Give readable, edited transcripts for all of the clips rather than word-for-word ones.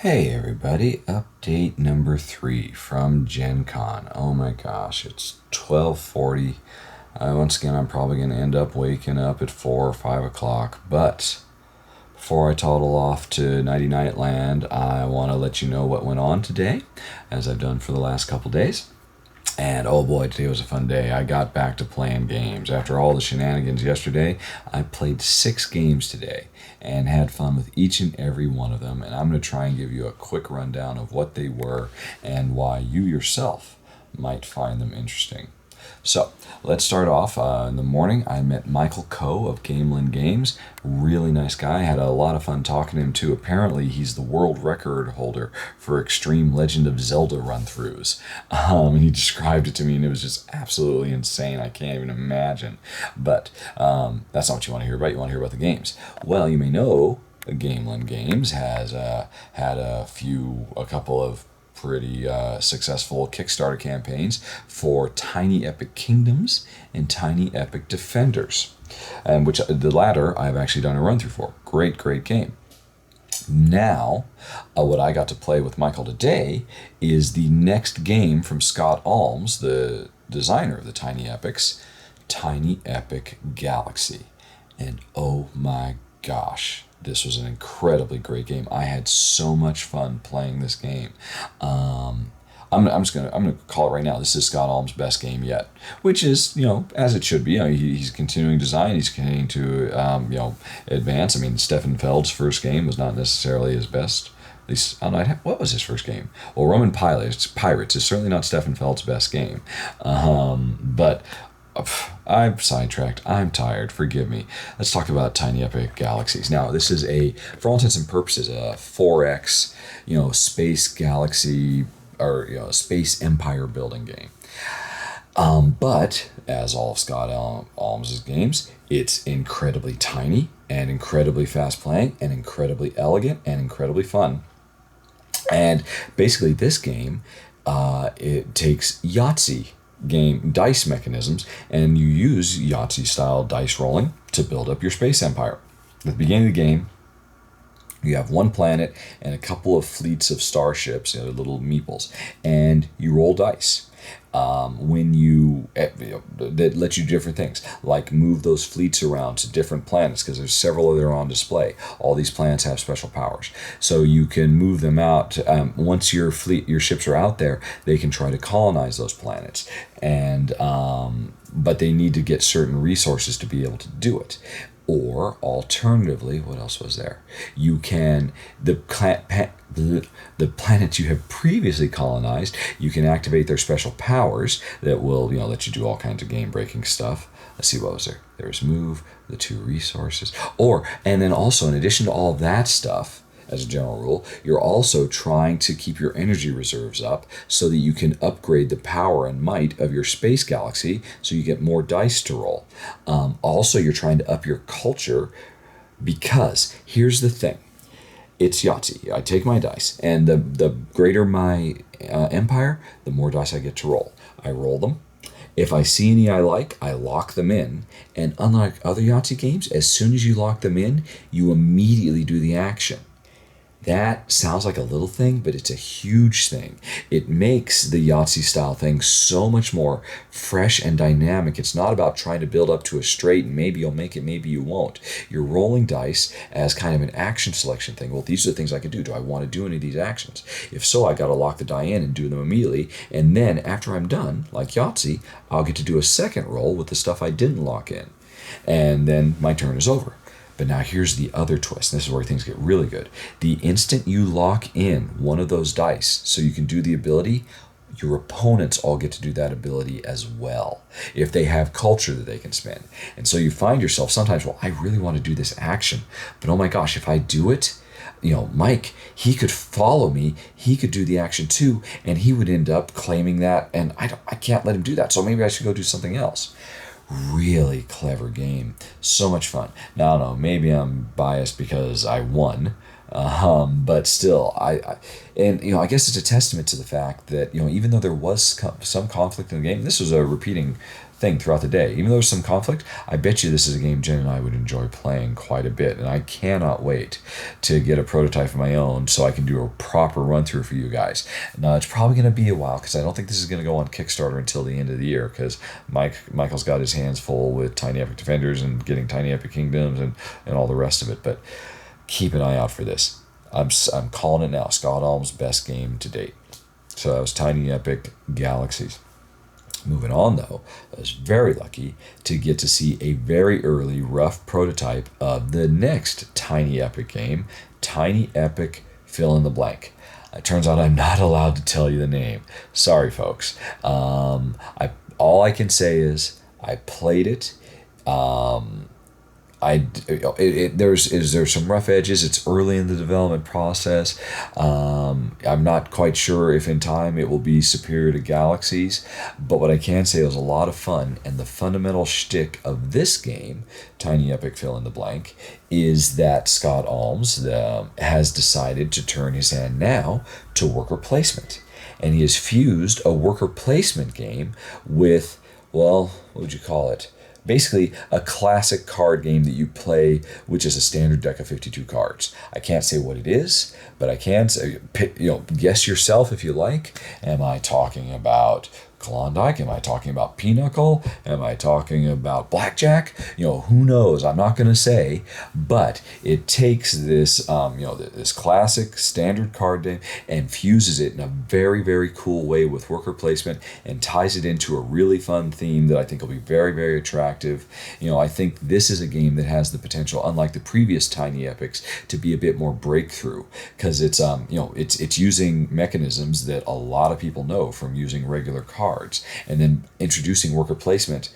Hey everybody, update number 3 from Gencon. Oh my gosh, it's 12:40. Once again, I'm probably going to end up waking up at 4 or 5 o'clock, but before I toddle off to Nighty Night Land, I want to let you know what went on today, as I've done for the last couple days. And oh boy, today was a fun day. I got back to playing games. After all the shenanigans yesterday, I played 6 games today and had fun with each and every one of them. And I'm going to try and give you a quick rundown of what they were and why you yourself might find them interesting. So let's start off. In the morning, I met Michael Coe of Gamelin Games. Really nice guy. Had a lot of fun talking to him too. Apparently, he's the world record holder for extreme Legend of Zelda run-throughs. He described it to me, and it was just absolutely insane. I can't even imagine. But that's not what you want to hear about. You want to hear about the games. Well, you may know Gamelin Games has had a couple of pretty successful Kickstarter campaigns for Tiny Epic Kingdoms and Tiny Epic Defenders, and which the latter I've actually done a run through for. Great game. Now, what I got to play with Michael today is the next game from Scott Almes, the designer of the Tiny Epics, Tiny Epic Galaxy. And oh my gosh, this was an incredibly great game. I had so much fun playing this game. I'm gonna call it right now. This is Scott Almes' best game yet, which is as it should be. He's continuing design. He's continuing to advance. I mean, Stefan Feld's first game was not necessarily his best. At least I don't know, what was his first game? Well, Roman Pirates is certainly not Stefan Feld's best game, but I'm sidetracked. I'm tired. Forgive me. Let's talk about Tiny Epic Galaxies. Now, this is for all intents and purposes, a 4X, space galaxy or space empire building game. But as all of Scott Almes' games, it's incredibly tiny and incredibly fast playing and incredibly elegant and incredibly fun. And basically, this game it takes Yahtzee game dice mechanisms, and you use Yahtzee style dice rolling to build up your space empire. At the beginning of the game, you have one planet and a couple of fleets of starships, little meeples, and you roll dice. That let you do different things, like move those fleets around to different planets, because there's several that are on display. All these planets have special powers, so you can move them out. Once your ships are out there, they can try to colonize those planets, and but they need to get certain resources to be able to do it. Or alternatively, what else was there? You can the planets you have previously colonized, you can activate their special powers that will let you do all kinds of game breaking stuff. Let's see, what was there? There was move, the 2 resources, and then also in addition to all that stuff, as a general rule, you're also trying to keep your energy reserves up so that you can upgrade the power and might of your space galaxy so you get more dice to roll. Also, you're trying to up your culture, because here's the thing. It's Yahtzee. I take my dice, and the greater my empire, the more dice I get to roll. I roll them. If I see any I like, I lock them in. And unlike other Yahtzee games, as soon as you lock them in, you immediately do the action. That sounds like a little thing, but it's a huge thing. It makes the Yahtzee style thing so much more fresh and dynamic. It's not about trying to build up to a straight and maybe you'll make it, maybe you won't. You're rolling dice as kind of an action selection thing. Well, these are the things I can do. Do I want to do any of these actions? If so, I got to lock the die in and do them immediately. And then after I'm done, like Yahtzee, I'll get to do a second roll with the stuff I didn't lock in. And then my turn is over. But now here's the other twist. This is where things get really good. The instant you lock in one of those dice so you can do the ability, your opponents all get to do that ability as well, if they have culture that they can spend. And so you find yourself sometimes, well, I really want to do this action, but oh my gosh, if I do it, Mike, he could follow me, he could do the action too, and he would end up claiming that, and I can't let him do that, so maybe I should go do something else. Really clever game. So much fun. Now, I don't know, maybe I'm biased because I won, but still, I guess it's a testament to the fact that, even though there was some conflict in the game, this was a repeating thing throughout the day. Even though there's some conflict, I bet you this is a game Jen and I would enjoy playing quite a bit, and I cannot wait to get a prototype of my own so I can do a proper run-through for you guys. Now, it's probably going to be a while because I don't think this is going to go on Kickstarter until the end of the year because Michael's got his hands full with Tiny Epic Defenders and getting Tiny Epic Kingdoms and all the rest of it, but keep an eye out for this. I'm calling it now. Scott Alm's best game to date. So that was Tiny Epic Galaxies. Moving on, though, I was very lucky to get to see a very early rough prototype of the next Tiny Epic game, Tiny Epic Fill in the Blank. It turns out I'm not allowed to tell you the name. Sorry, folks. All I can say is I played it. There's some rough edges. It's early in the development process. I'm not quite sure if in time it will be superior to Galaxies, but what I can say, it was a lot of fun. And the fundamental shtick of this game, Tiny Epic Fill in the Blank, is that Scott Alms has decided to turn his hand now to worker placement, and he has fused a worker placement game with, well, what would you call it? Basically, a classic card game that you play, which is a standard deck of 52 cards. I can't say what it is, but I can say, guess yourself if you like. Am I talking about Klondike? Am I talking about Pinochle? Am I talking about Blackjack? Who knows? I'm not going to say, but it takes this, this classic standard card game and fuses it in a very, very cool way with worker placement and ties it into a really fun theme that I think will be very, very attractive. I think this is a game that has the potential, unlike the previous Tiny Epics, to be a bit more breakthrough because it's using mechanisms that a lot of people know from using regular cards. And then introducing worker placement,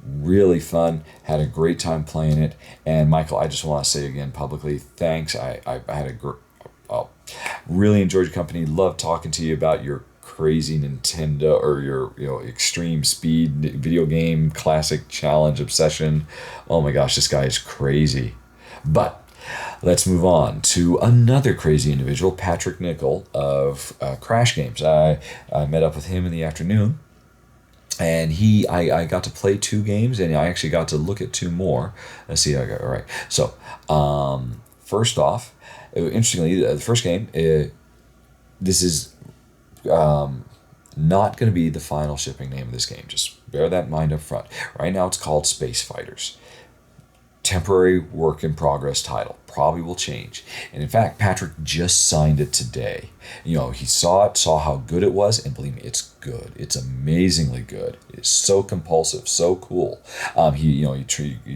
really fun. Had a great time playing it. And Michael, I just want to say again publicly, thanks. I had really enjoyed your company. Loved talking to you about your crazy Nintendo or your extreme speed video game classic challenge obsession. Oh my gosh, this guy is crazy. But let's move on to another crazy individual, Patrick Nickel of Crash Games. I met up with him in the afternoon, and I got to play 2 games, and I actually got to look at 2 more. Let's see how I got it right. So, first off, interestingly, the first game, this is not going to be the final shipping name of this game. Just bear that in mind up front. Right now, it's called Space Fighters. Temporary work in progress title. Probably will change. And in fact, Patrick just signed it today. He saw it, saw how good it was, and believe me, it's good. It's amazingly good. It's so compulsive, so cool. He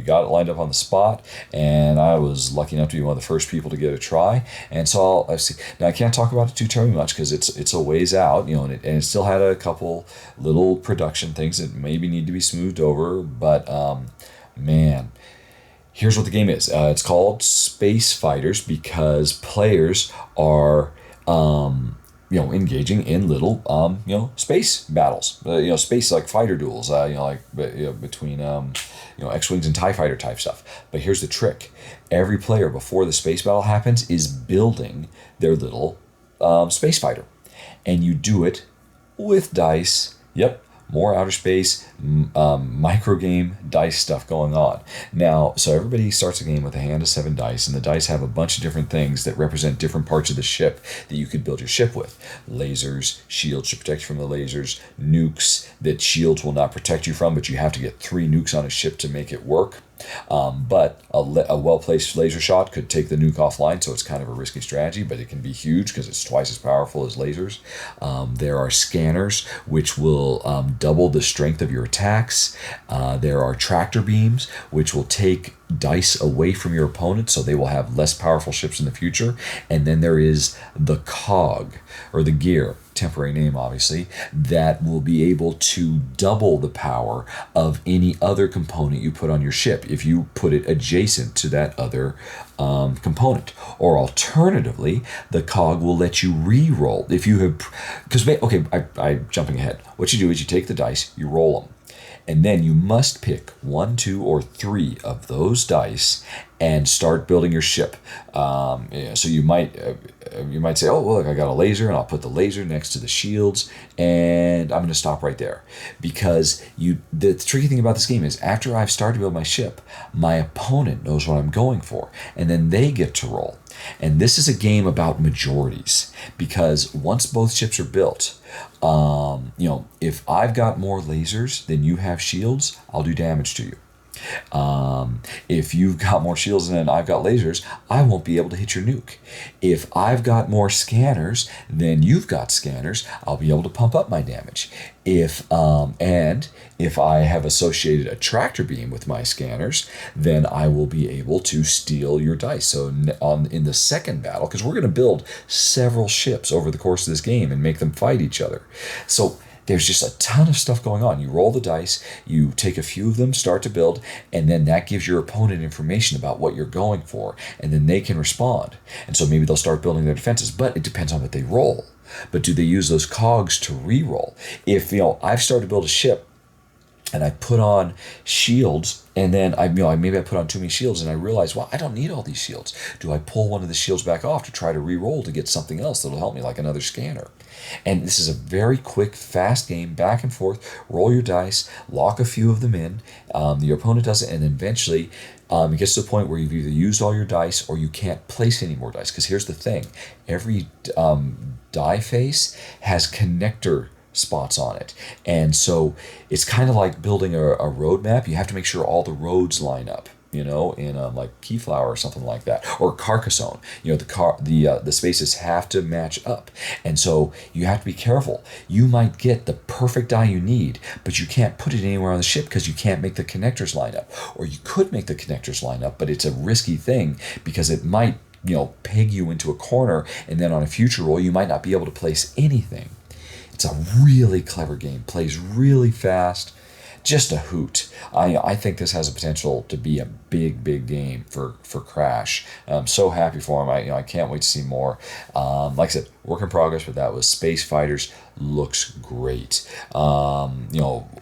got it lined up on the spot, and I was lucky enough to be one of the first people to get a try. And so I see. Now I can't talk about it too terribly much because it's a ways out, and it still had a couple little production things that maybe need to be smoothed over. But man. Here's what the game is. It's called Space Fighters because players are, engaging in little, space battles. Space like fighter duels. Between, X-wings and TIE fighter type stuff. But here's the trick: every player before the space battle happens is building their little space fighter, and you do it with dice. Yep. More outer space, micro game dice stuff going on. Now, so everybody starts a game with a hand of 7 dice, and the dice have a bunch of different things that represent different parts of the ship that you could build your ship with. Lasers, shields to protect you from the lasers, nukes that shields will not protect you from, but you have to get 3 nukes on a ship to make it work. But a well-placed laser shot could take the nuke offline, so it's kind of a risky strategy, but it can be huge because it's twice as powerful as lasers. There are scanners, which will double the strength of your attacks. There are tractor beams, which will take dice away from your opponent, so they will have less powerful ships in the future. And then there is the cog, or the gear, temporary name obviously, that will be able to double the power of any other component you put on your ship if you put it adjacent to that other component. Or alternatively, the cog will let you re-roll if you have, I'm jumping ahead. What you do is you take the dice, you roll them, And then you must pick 1, 2, or 3 of those dice and start building your ship. So you might say, oh, well, look, I got a laser, and I'll put the laser next to the shields, and I'm going to stop right there. Because the tricky thing about this game is after I've started to build my ship, my opponent knows what I'm going for, and then they get to roll. And this is a game about majorities, because once both ships are built, if I've got more lasers than you have shields, I'll do damage to you. If you've got more shields than I've got lasers, I won't be able to hit your nuke. If I've got more scanners than you've got scanners, I'll be able to pump up my damage. If I have associated a tractor beam with my scanners, then I will be able to steal your dice. So in the second battle, because we're going to build several ships over the course of this game and make them fight each other. So there's just a ton of stuff going on. You roll the dice, you take a few of them, start to build, and then that gives your opponent information about what you're going for, and then they can respond. And so maybe they'll start building their defenses, but it depends on what they roll. But do they use those cogs to re-roll? If, I've started to build a ship, and I put on shields, and then maybe I put on too many shields, and I realize, well, I don't need all these shields. Do I pull one of the shields back off to try to re-roll to get something else that'll help me, like another scanner? And this is a very quick, fast game, back and forth. Roll your dice, lock a few of them in. Your opponent does it, and then eventually it gets to the point where you've either used all your dice or you can't place any more dice. Because here's the thing. Every die face has connector spots on it. And so it's kind of like building a road map. You have to make sure all the roads line up, in like Keyflower or something like that, or Carcassonne. The spaces have to match up, and so you have to be careful. You might get the perfect die you need, but you can't put it anywhere on the ship because you can't make the connectors line up. Or you could make the connectors line up, but it's a risky thing because it might peg you into a corner, and then on a future roll you might not be able to place anything. It's a really clever game, plays really fast, just a hoot. I think this has a potential to be a big game for Crash. I'm so happy for him. I can't wait to see more. Like I said, work in progress, but that was Space Fighters. Looks great.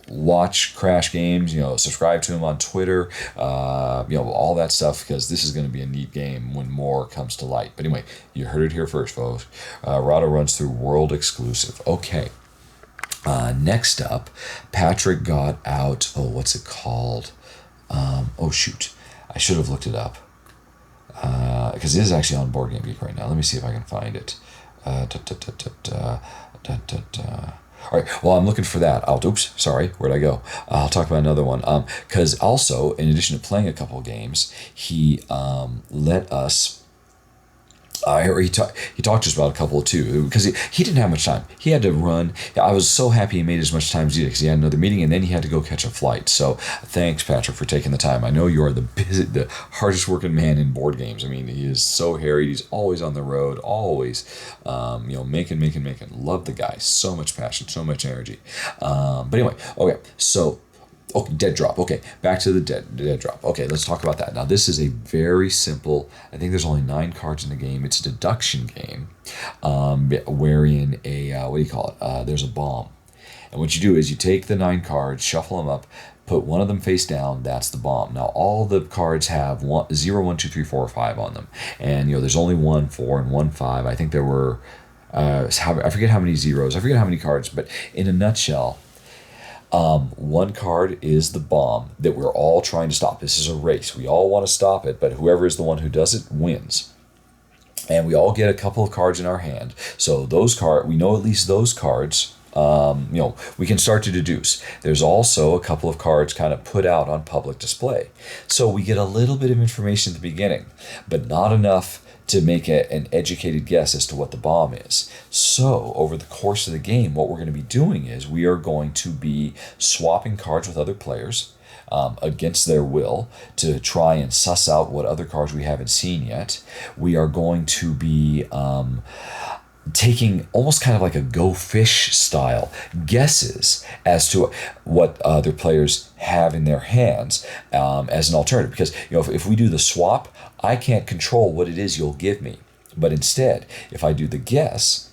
Watch Crash games. Subscribe to him on Twitter. All that stuff, because this is going to be a neat game when more comes to light. But anyway, you heard it here first, folks. Rahdo runs through world exclusive. Okay. Next up, Patrick got out, what's it called? Shoot. I should have looked it up. Because it is actually on Board Game Geek right now. Let me see if I can find it. All right, well, I'm looking for that. Sorry, where'd I go? I'll talk about another one. Because also, in addition to playing a couple of games, he let us... he talked to us about a couple too, because he didn't have much time. He had to run. I was so happy he made as much time as he did, because he had another meeting and then he had to go catch a flight. So thanks, Patrick, for taking the time. I know you are the hardest working man in board games. I mean, he is so harried. He's always on the road, always, making. Love the guy. So much passion, so much energy. But anyway, okay, so. Okay, dead drop. Okay, back to the dead drop. Okay, let's talk about that. Now, this is a very simple, I think there's only 9 cards in the game. It's a deduction game, wherein there's a bomb. And what you do is you take the 9 cards, shuffle them up, put one of them face down, that's the bomb. Now, all the cards have 0, 1, 2, 3, 4, or 5 on them. And, there's only 1, 4, and 1, 5. I think there were, I forget how many zeros, I forget how many cards, but in a nutshell, one card is the bomb that we're all trying to stop. This is a race. We all want to stop it, but whoever is the one who does it wins. And we all get a couple of cards in our hand. So we know at least those cards, we can start to deduce. There's also a couple of cards kind of put out on public display. So we get a little bit of information at the beginning, but not enough to make an educated guess as to what the bomb is. So over the course of the game, what we're going to be doing is we are going to be swapping cards with other players against their will to try and suss out what other cards we haven't seen yet. We are going to be taking almost kind of like a Go Fish style guesses as to what other players have in their hands as an alternative. Because if we do the swap, I can't control what it is you'll give me. But instead, if I do the guess,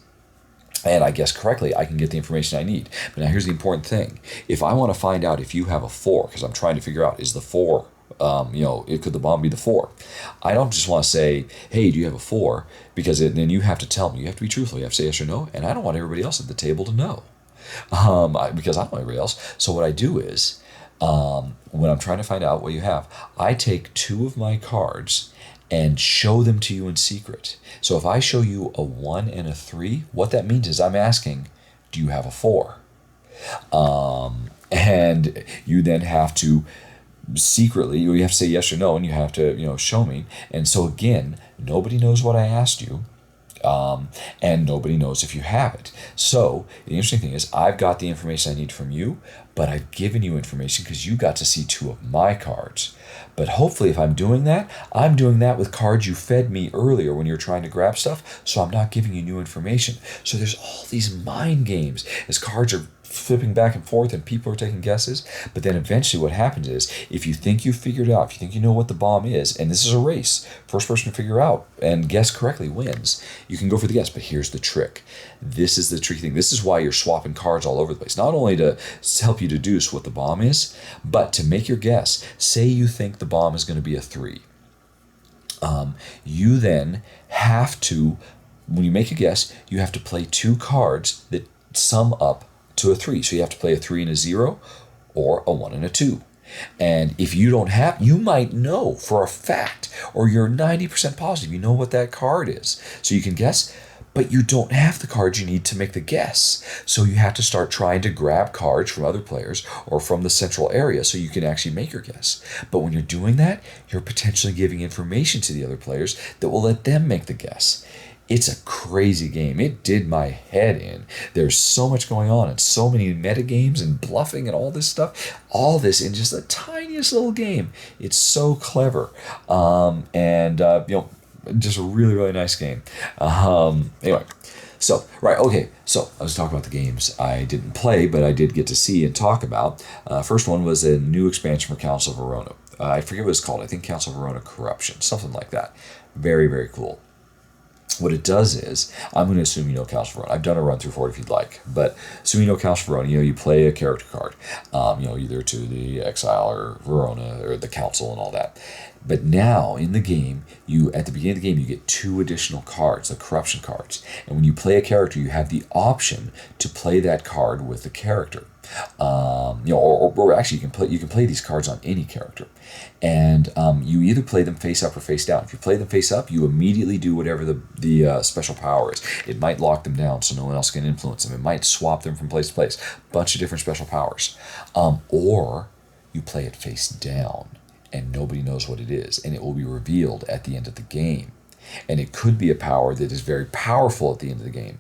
and I guess correctly, I can get the information I need. But now here's the important thing. If I want to find out if you have a 4, because I'm trying to figure out, is the 4, could the bomb be the 4? I don't just want to say, hey, do you have a 4? Because then you have to tell me. You have to be truthful. You have to say yes or no. And I don't want everybody else at the table to know. Because I don't know everybody else. So what I do is, when I'm trying to find out what you have, I take 2 of my cards and show them to you in secret. So if I show you a 1 and a 3, what that means is I'm asking, do you have a 4? And you then have to secretly, you have to say yes or no, and you have to, show me. And so again, nobody knows what I asked you. And nobody knows if you have it. So the interesting thing is I've got the information I need from you, but I've given you information because you got to see 2 of my cards. But hopefully if I'm doing that with cards you fed me earlier when you were trying to grab stuff, so I'm not giving you new information. So there's all these mind games as cards are flipping back and forth and people are taking guesses. But then eventually what happens is, if you think you've figured out, if you think you know what the bomb is, and this is a race, first person to figure out and guess correctly wins, you can go for the guess. But here's the trick. This is the tricky thing. This is why you're swapping cards all over the place. Not only to help you deduce what the bomb is, but to make your guess. Say you think the bomb is going to be a 3. You then have to, when you make a guess, you have to play 2 cards that sum up to a 3. So you have to play a 3 and a 0, or a 1 and a 2. And if you don't have, you might know for a fact, or you're 90% positive you know what that card is. So you can guess, but you don't have the cards you need to make the guess. So you have to start trying to grab cards from other players or from the central area so you can actually make your guess. But when you're doing that, you're potentially giving information to the other players that will let them make the guess. It's a crazy game. It did my head in. There's so much going on and so many meta games and bluffing and all this stuff. All this in just the tiniest little game. It's so clever. Just a really, really nice game. Anyway. So I was talking about the games I didn't play, but I did get to see and talk about. First one was a new expansion for Council of Verona. I forget what it's called. I think Council of Verona Corruption, something like that. Very, very cool. What it does is, I'm going to assume you know Council of Verona. I've done a run through for it if you'd like, but assume you know Council of Verona. You play a character card, either to the Exile or Verona or the Council and all that. But now in the game, at the beginning of the game, you get 2 additional cards, the corruption cards. And when you play a character, you have the option to play that card with the character. Or actually you can play these cards on any character, and you either play them face up or face down. If you play them face up, you immediately do whatever the special power is. It might lock them down so no one else can influence them. It might swap them from place to place. Bunch of different special powers. Or you play it face down, and nobody knows what it is, and it will be revealed at the end of the game. And it could be a power that is very powerful at the end of the game.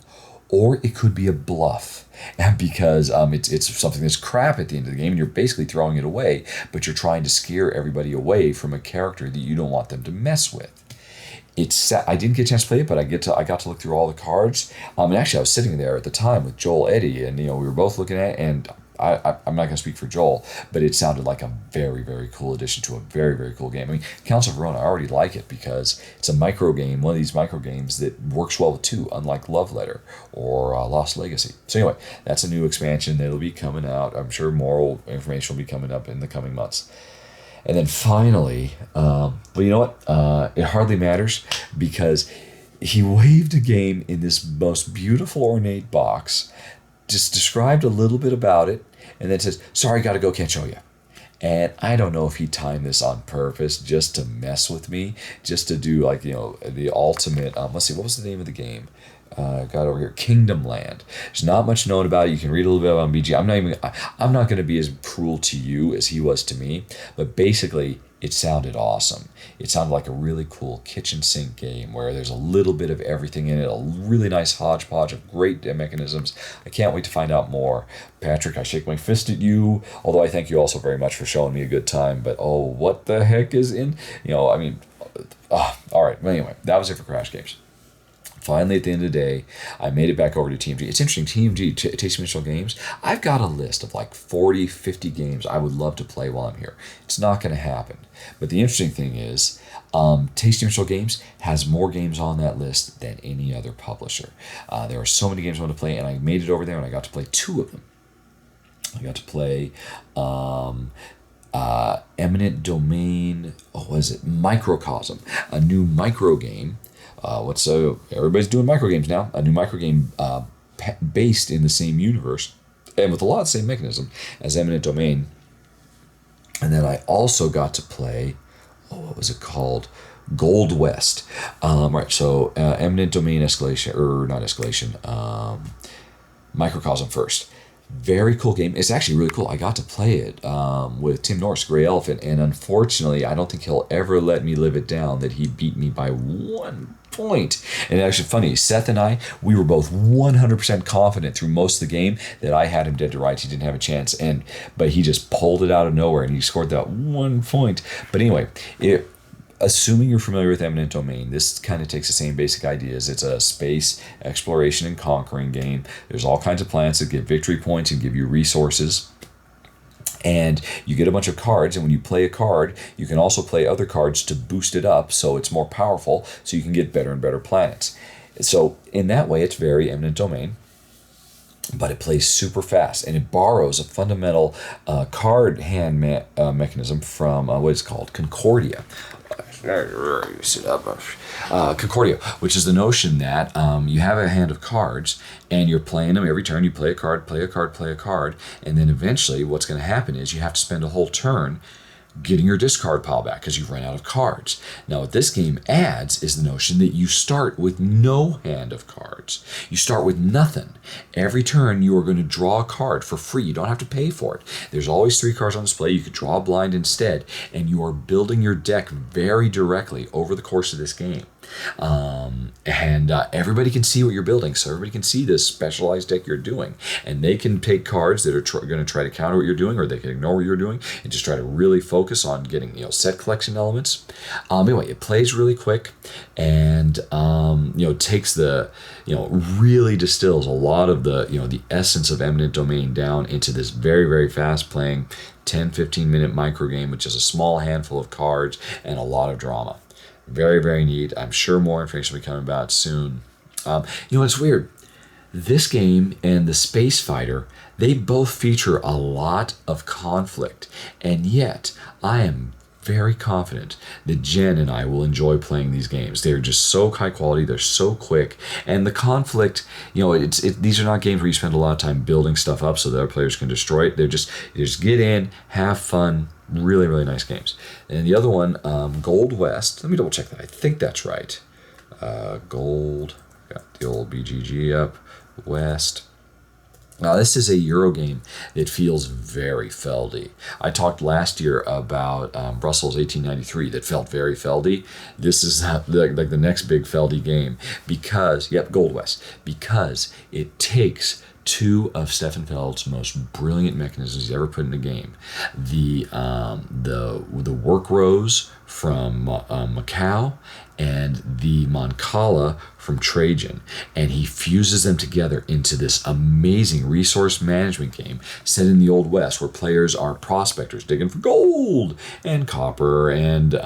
Or it could be a bluff, because it's something that's crap at the end of the game, and you're basically throwing it away, but you're trying to scare everybody away from a character that you don't want them to mess with. I didn't get a chance to play it, but I got to look through all the cards. And actually, I was sitting there at the time with Joel Eddy, and we were both looking at it, and I'm not going to speak for Joel, but it sounded like a very, very cool addition to a very, very cool game. I mean, Council of Verona, I already like it because it's a micro game, one of these micro games that works well with 2, unlike Love Letter or Lost Legacy. So anyway, that's a new expansion that'll be coming out. I'm sure more information will be coming up in the coming months. And then finally, you know what? It hardly matters because he waved a game in this most beautiful ornate box, just described a little bit about it, and then says, sorry, gotta go, can't show you. And I don't know if he timed this on purpose just to mess with me, just to do the ultimate, let's see, what was the name of the game? Got over here, Kingdom Land. There's not much known about it. You can read a little bit about BG. I'm not going to be as cruel to you as he was to me, but basically it sounded awesome. It sounded like a really cool kitchen sink game where there's a little bit of everything in it, a really nice hodgepodge of great mechanisms. I can't wait to find out more. Patrick, I shake my fist at you, although I thank you also very much for showing me a good time, but what the heck is in, all right. Anyway, that was it for Crash Games. finally, at the end of the day, I made it back over to TMG. It's interesting, TMG, Tasty Mitchell Games, I've got a list of like 40, 50 games I would love to play while I'm here. It's not going to happen. But the interesting thing is, Tasty Mitchell Games has more games on that list than any other publisher. There are so many games I want to play, and I made it over there, and I got to play 2 of them. I got to play Eminent Domain, Microcosm, a new micro game. Everybody's doing micro games now. A new micro game based in the same universe and with a lot of the same mechanism as Eminent Domain. And then I also got to play, what was it called? Gold West. So Eminent Domain Microcosm first. Very cool game. It's actually really cool. I got to play it with Tim Norris, Grey Elephant, and unfortunately, I don't think he'll ever let me live it down that he beat me by 1 point. And actually funny, Seth and I, we were both 100% confident through most of the game that I had him dead to rights. He didn't have a chance, but he just pulled it out of nowhere, and he scored that 1 point. But anyway, assuming you're familiar with Eminent Domain, this kind of takes the same basic ideas. It's a space exploration and conquering game. There's all kinds of planets that give victory points and give you resources. And you get a bunch of cards, and when you play a card, you can also play other cards to boost it up so it's more powerful, so you can get better and better planets. So in that way, it's very Eminent Domain, but it plays super fast, and it borrows a fundamental card hand mechanism from what is called Concordia. Concordia, which is the notion that you have a hand of cards, and you're playing them every turn. You play a card, play a card, play a card, and then eventually what's going to happen is you have to spend a whole turn getting your discard pile back because you've run out of cards. Now, what this game adds is the notion that you start with no hand of cards. You start with nothing. Every turn, you are going to draw a card for free. You don't have to pay for it. There's always 3 cards on display. You could draw a blind instead, and you are building your deck very directly over the course of this game. Everybody can see what you're building, so everybody can see this specialized deck you're doing, and they can take cards that are going to try to counter what you're doing, or they can ignore what you're doing and just try to really focus on getting set collection elements. Anyway, it plays really quick, and takes the really distills a lot of the essence of Eminent Domain down into this very, very fast playing 10-15 minute micro game, which is a small handful of cards and a lot of drama. Very, very neat. I'm sure more information will be coming about soon. It's weird. This game and the Space Fighter, they both feature a lot of conflict. And yet, I am very confident that Jen and I will enjoy playing these games. They're just so high quality. They're so quick. And the conflict, these are not games where you spend a lot of time building stuff up so that other players can destroy it. You just get in, have fun. Really, really nice games. And the other one, Gold West. Let me double check that. I think that's right. Gold. Got the old BGG up. West. Now, this is a Euro game that feels very Feldy. I talked last year about Brussels 1893 that felt very Feldy. This is like the next big Feldy game because, Gold West, because it takes 2 of Stefan Feld's most brilliant mechanisms he's ever put in a game. The work rows from Macau and the Mancala from Trajan, and he fuses them together into this amazing resource management game set in the Old West, where players are prospectors digging for gold and copper and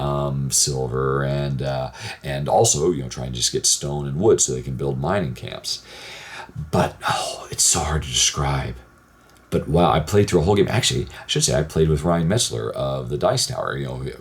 silver and also trying to just get stone and wood so they can build mining camps. But it's so hard to describe. But wow, I played through a whole game. Actually, I should say I played with Ryan Metzler of the Dice Tower.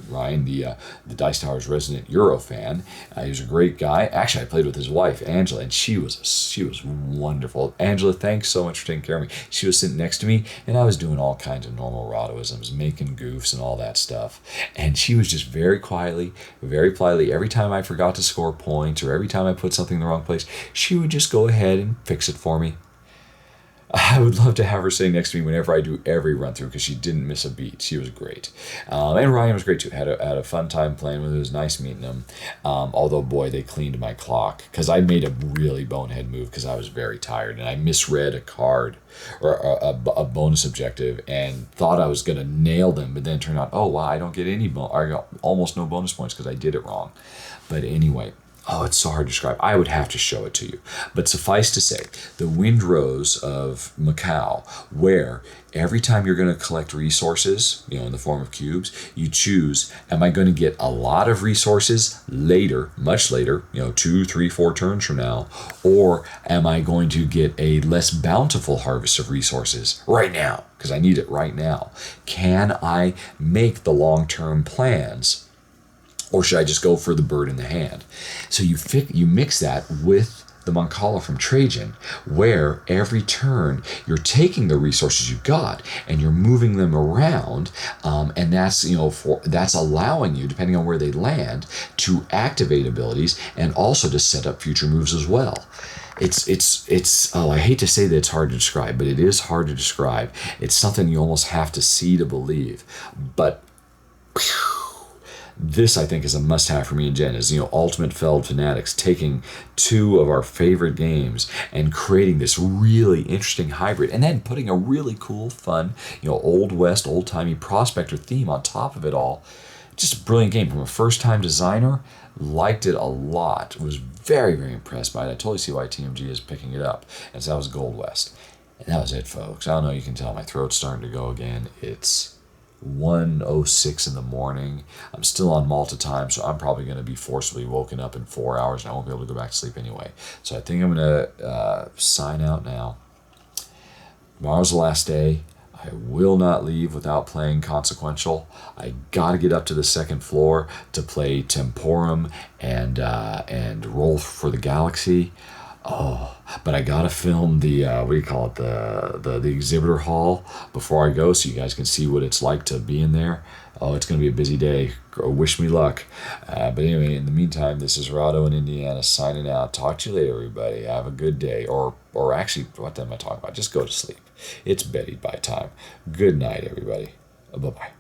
Ryan, the Dice Tower's resident Euro fan. He was a great guy. Actually, I played with his wife, Angela, and she was wonderful. Angela, thanks so much for taking care of me. She was sitting next to me, and I was doing all kinds of normal Rahdoisms, making goofs and all that stuff. And she was just very quietly, very politely, every time I forgot to score points or every time I put something in the wrong place, she would just go ahead and fix it for me. I would love to have her sitting next to me whenever I do every run through because she didn't miss a beat. She was great. And Ryan was great too. Had a fun time playing with him. It was nice meeting him. Although, boy, they cleaned my clock because I made a really bonehead move because I was very tired and I misread a card or a bonus objective and thought I was going to nail them, but then it turned out, oh, wow, I don't get I got almost no bonus points because I did it wrong. But anyway, Oh, it's so hard to describe. I would have to show it to you. But suffice to say, the Windrose of Macau, where every time you're going to collect resources, in the form of cubes, you choose, am I going to get a lot of resources later, much later, 2, 3, 4 turns from now, or am I going to get a less bountiful harvest of resources right now, because I need it right now? Can I make the long-term plans? Or should I just go for the bird in the hand? So you mix that with the Mancala from Trajan, where every turn you're taking the resources you got and you're moving them around, and that's allowing you, depending on where they land, to activate abilities and also to set up future moves as well. It's I hate to say that it's hard to describe, but it is hard to describe. It's something you almost have to see to believe. But this, I think, is a must-have for me and Jen, is, Ultimate Feld Fanatics taking two of our favorite games and creating this really interesting hybrid, and then putting a really cool, fun, Old West, old-timey prospector theme on top of it all. Just a brilliant game from a first-time designer. Liked it a lot. Was very, very impressed by it. I totally see why TMG is picking it up. And so that was Gold West. And that was it, folks. I don't know, you can tell my throat's starting to go again. It's 1:06 in the morning. I'm still on Malta time, so I'm probably going to be forcibly woken up in 4 hours, and I won't be able to go back to sleep anyway. So I think I'm going to sign out now. Tomorrow's the last day. I will not leave without playing Consequential. I got to get up to the second floor to play Temporum and roll for the Galaxy. Oh, but I gotta film the the exhibitor hall before I go, so you guys can see what it's like to be in there. Oh, it's gonna be a busy day. Wish me luck. But anyway, in the meantime, this is Rahdo in Indiana signing out. Talk to you later, everybody. Have a good day, or actually, what am I talking about? Just go to sleep. It's bedtime time. Good night, everybody. Bye bye.